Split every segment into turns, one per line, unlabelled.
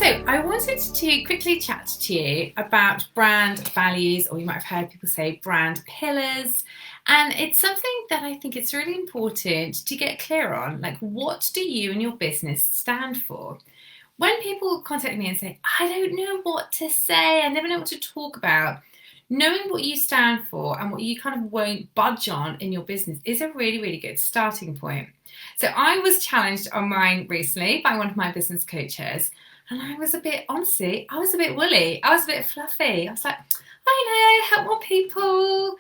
So I wanted to quickly chat to you about brand values, or you might have heard people say brand pillars. And it's something that I think it's really important to get clear on. Like, what do you and your business stand for? When people contact me and say, I don't know what to say, I never know what to talk about, knowing what you stand for and what you kind of won't budge on in your business is a really, really good starting point. So I was challenged on mine recently by one of my business coaches. And I was a bit, honestly, I was a bit woolly. I was a bit fluffy. I was like, I know, help more people.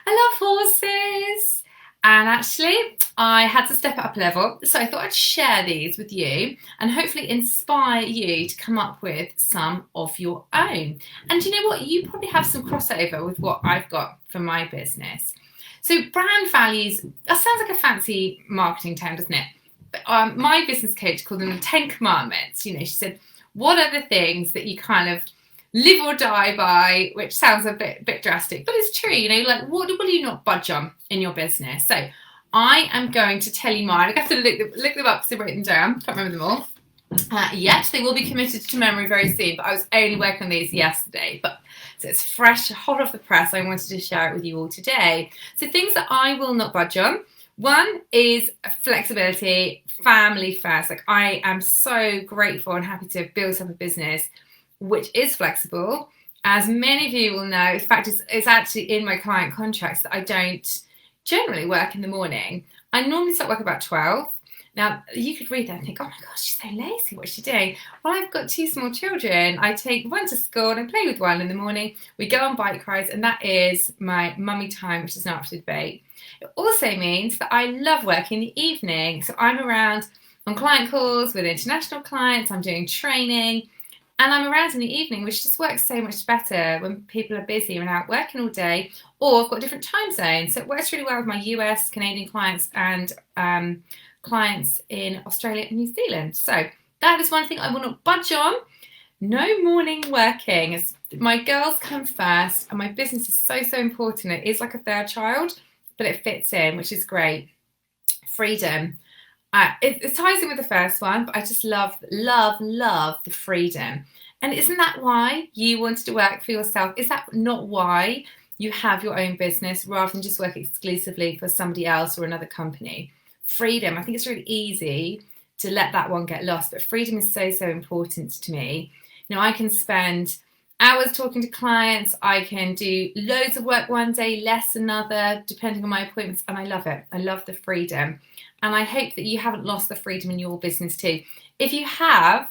I love horses. And actually, I had to step up a level. So I thought I'd share these with you and hopefully inspire you to come up with some of your own. And you know what? You probably have some crossover with what I've got for my business. So brand values, that sounds like a fancy marketing term, doesn't it? But, my business coach called them the 10 Commandments. You know, she said, what are the things that you kind of live or die by, which sounds a bit drastic, but it's true, you know, like what will you not budge on in your business? So I am going to tell you mine. I have to look them up because I wrote them down. Can't remember them all yet. They will be committed to memory very soon, but I was only working on these yesterday. So it's fresh, hot off the press. I wanted to share it with you all today. So things that I will not budge on. One is flexibility, family first. Like, I am so grateful and happy to have built up a business which is flexible. As many of you will know, in fact, it's actually in my client contracts that I don't generally work in the morning. I normally start work about 12. Now, you could read that and think, oh my gosh, she's so lazy, what's she doing? Well, I've got 2 small children. I take one to school and I play with one in the morning. We go on bike rides, and that is my mummy time, which is not up for debate. It also means that I love working in the evening. So I'm around on client calls with international clients, I'm doing training, and I'm around in the evening, which just works so much better when people are busy and out working all day, or I've got different time zones. So it works really well with my US, Canadian clients and clients in Australia and New Zealand. So that is one thing I will not budge on. No morning working. As my girls come first, and my business is so important. It is like a third child, but it fits in, which is great. Freedom. It ties in with the first one, but I just love the freedom. And isn't that why you wanted to work for yourself? Is that not why you have your own business rather than just work exclusively for somebody else or another company? Freedom. I think it's really easy to let that one get lost, but freedom is so important to me. You know, I can spend hours talking to clients. I can do loads of work one day, less another, depending on my appointments, and I love it. I love the freedom. And I hope that you haven't lost the freedom in your business too. If you have,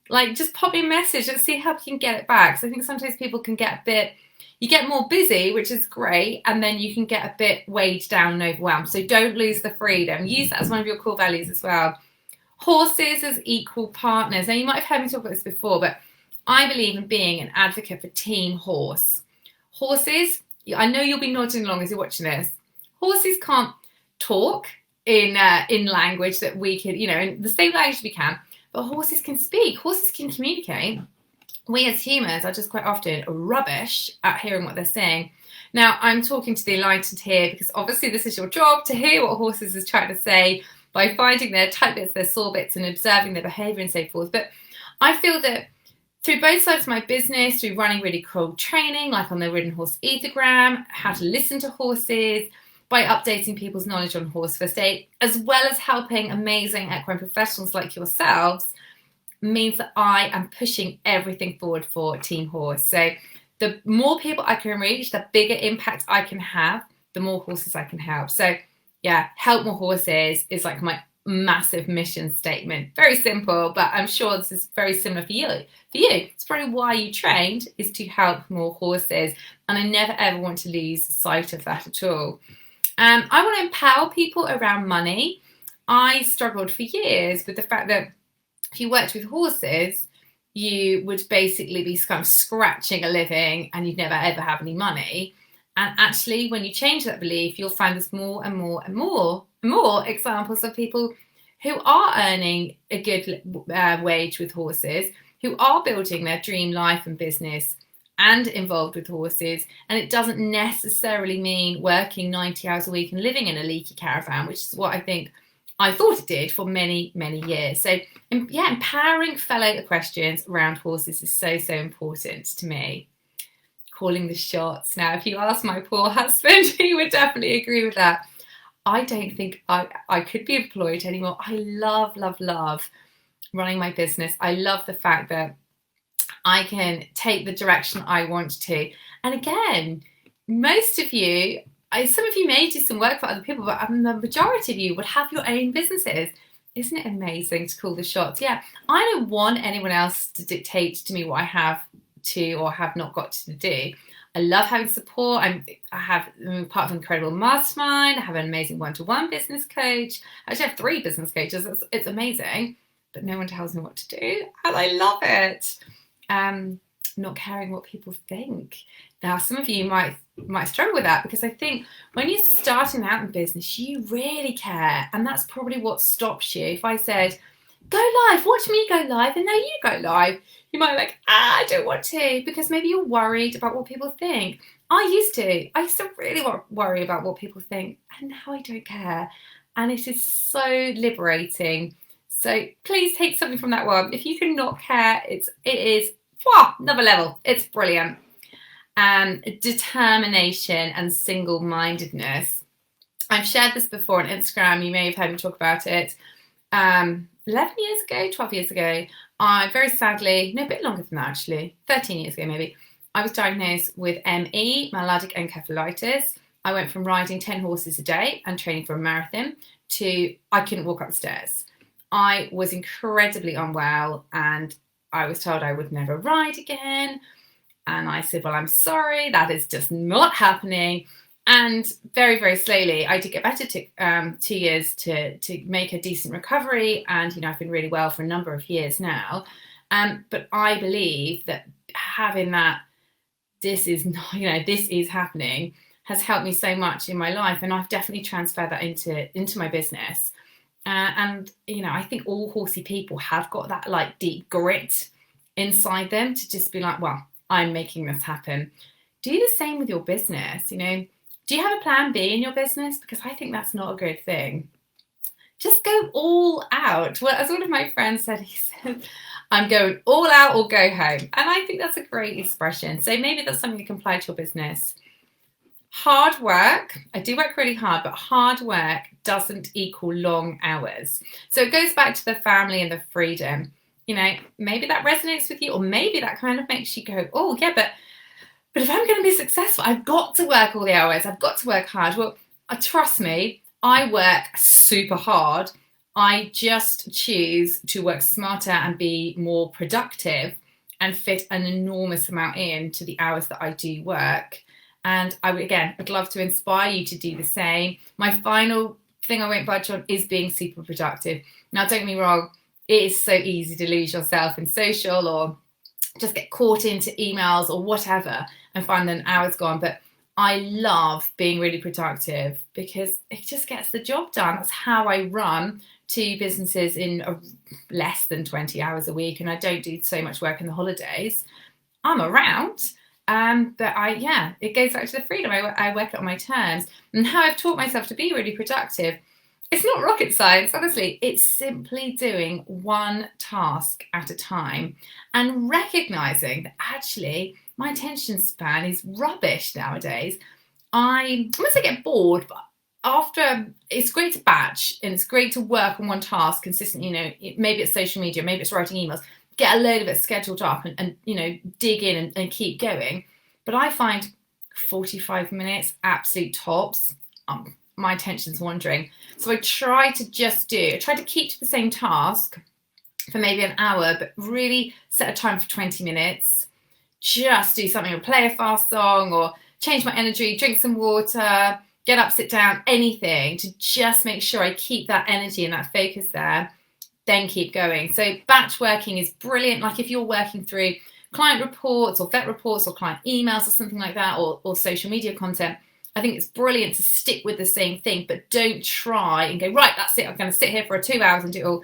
like, just pop me a message and see how we can get it back. So I think sometimes people can get you get more busy, which is great, and then you can get a bit weighed down and overwhelmed. So don't lose the freedom. Use that as one of your core values as well. Horses as equal partners. Now, you might have heard me talk about this before, but I believe in being an advocate for team horse. Horses, I know you'll be nodding along as you're watching this. Horses can't talk in language that we can, you know, in the same language we can, but horses can speak. Horses can communicate. We as humans are just quite often rubbish at hearing what they're saying. Now, I'm talking to the enlightened here because obviously this is your job to hear what horses is trying to say by finding their tight bits, their sore bits, and observing their behaviour and so forth. But I feel that through both sides of my business, through running really cool training, like on the Ridden Horse Ethogram, how to listen to horses, by updating people's knowledge on horse first aid, as well as helping amazing equine professionals like yourselves, means that I am pushing everything forward for Team Horse. So the more people I can reach, the bigger impact I can have, the more horses I can help. So yeah, help more horses is like my massive mission statement. Very simple, but I'm sure this is very similar for you. It's probably why you trained, is to help more horses. And I never ever want to lose sight of that at all. I want to empower people around money. I struggled for years with the fact that if you worked with horses, you would basically be kind of scratching a living and you'd never ever have any money. And actually, when you change that belief, you'll find there's more and more examples of people who are earning a good wage with horses, who are building their dream life and business and involved with horses. And it doesn't necessarily mean working 90 hours a week and living in a leaky caravan, which is what I think I thought it did for many, many years. So yeah, empowering fellow equestrians around horses is so, so important to me. Calling the shots. Now, if you ask my poor husband, he would definitely agree with that. I don't think I could be employed anymore. I love, love, love running my business. I love the fact that I can take the direction I want to. And again, most of you, some of you may do some work for other people, but the majority of you would have your own businesses. Isn't it amazing to call the shots? Yeah, I don't want anyone else to dictate to me what I have to or have not got to do. I love having support. I'm part of an incredible mastermind. I have an amazing one-to-one business coach. I actually have 3 business coaches. It's amazing, but no one tells me what to do, and I love it. Not caring what people think. Now, some of you might struggle with that, because I think when you're starting out in business, you really care, and that's probably what stops you. If I said, go live, watch me go live, and now you go live, you might be like, I don't want to, because maybe you're worried about what people think. I used to really worry about what people think, and now I don't care, and it is so liberating. So please take something from that one. If you can not care, it is another level. It's brilliant. Determination and single-mindedness. I've shared this before on Instagram. You may have heard me talk about it. 11 years ago, 12 years ago, I very sadly, no, a bit longer than that actually, 13 years ago maybe, I was diagnosed with ME, myalgic encephalitis. I went from riding 10 horses a day and training for a marathon to I couldn't walk up the stairs. I was incredibly unwell, and I was told I would never ride again. And I said, well, I'm sorry, that is just not happening. And very, very slowly, I did get better. It took 2 years to make a decent recovery. And, I've been really well for a number of years now. But I believe that having that, this is happening, has helped me so much in my life. And I've definitely transferred that into my business. And I think all horsey people have got that like deep grit inside them to just be like, well, I'm making this happen. Do the same with your business. Do you have a plan B in your business? Because I think that's not a good thing. Just go all out. Well, as one of my friends said, he said, I'm going all out or go home. And I think that's a great expression. So maybe that's something you can apply to your business. Hard work, I do work really hard, but hard work doesn't equal long hours. So it goes back to the family and the freedom. Maybe that resonates with you, or maybe that kind of makes you go, oh yeah, but if I'm going to be successful, I've got to work all the hours. I've got to work hard. Well, trust me, I work super hard. I just choose to work smarter and be more productive and fit an enormous amount into the hours that I do work. And I'd love to inspire you to do the same. My final thing I won't budge on is being super productive. Now, don't get me wrong, it is so easy to lose yourself in social or just get caught into emails or whatever and find an hour's gone. But I love being really productive because it just gets the job done. That's how I run 2 businesses in less than 20 hours a week. And I don't do so much work in the holidays. I'm around. But it goes back to the freedom. I work it on my terms. And how I've taught myself to be really productive, it's not rocket science, honestly. It's simply doing one task at a time and recognizing that actually my attention span is rubbish nowadays. I wouldn't say get bored, but it's great to batch and it's great to work on one task consistently. Maybe it's social media, maybe it's writing emails. Get a load of it scheduled up and dig in and keep going. But I find 45 minutes, absolute tops. My attention's wandering. So I try to keep to the same task for maybe an hour, but really set a time for 20 minutes. Just do something, or play a fast song, or change my energy, drink some water, get up, sit down, anything to just make sure I keep that energy and that focus there. Then keep going. So batch working is brilliant. Like if you're working through client reports or vet reports or client emails or something like that, or social media content, I think it's brilliant to stick with the same thing, but don't try and go, right, that's it, I'm going to sit here for 2 hours and do it all.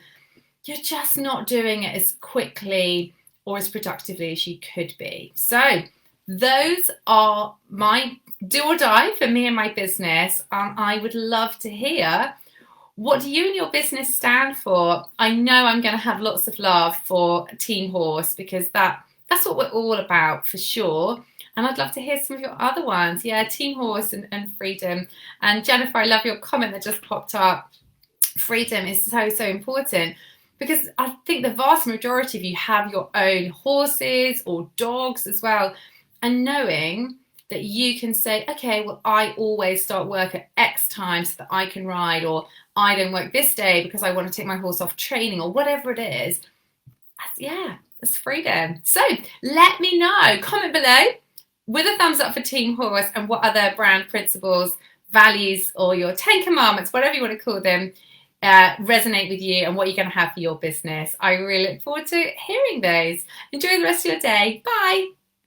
You're just not doing it as quickly or as productively as you could be. So those are my do or die for me and my business. I would love to hear What do you and your business stand for? I know I'm going to have lots of love for Team Horse because that's what we're all about for sure. And I'd love to hear some of your other ones. Yeah, Team Horse and freedom. And Jennifer, I love your comment that just popped up. Freedom is so, so important because I think the vast majority of you have your own horses or dogs as well. And knowing that you can say, okay, well, I always start work at X time so that I can ride, or I don't work this day because I want to take my horse off training, or whatever it is. Yeah, that's freedom. So let me know, comment below with a thumbs up for Team Horse and what other brand principles, values, or your 10 commandments, whatever you want to call them, resonate with you and what you're going to have for your business. I really look forward to hearing those. Enjoy the rest of your day. Bye.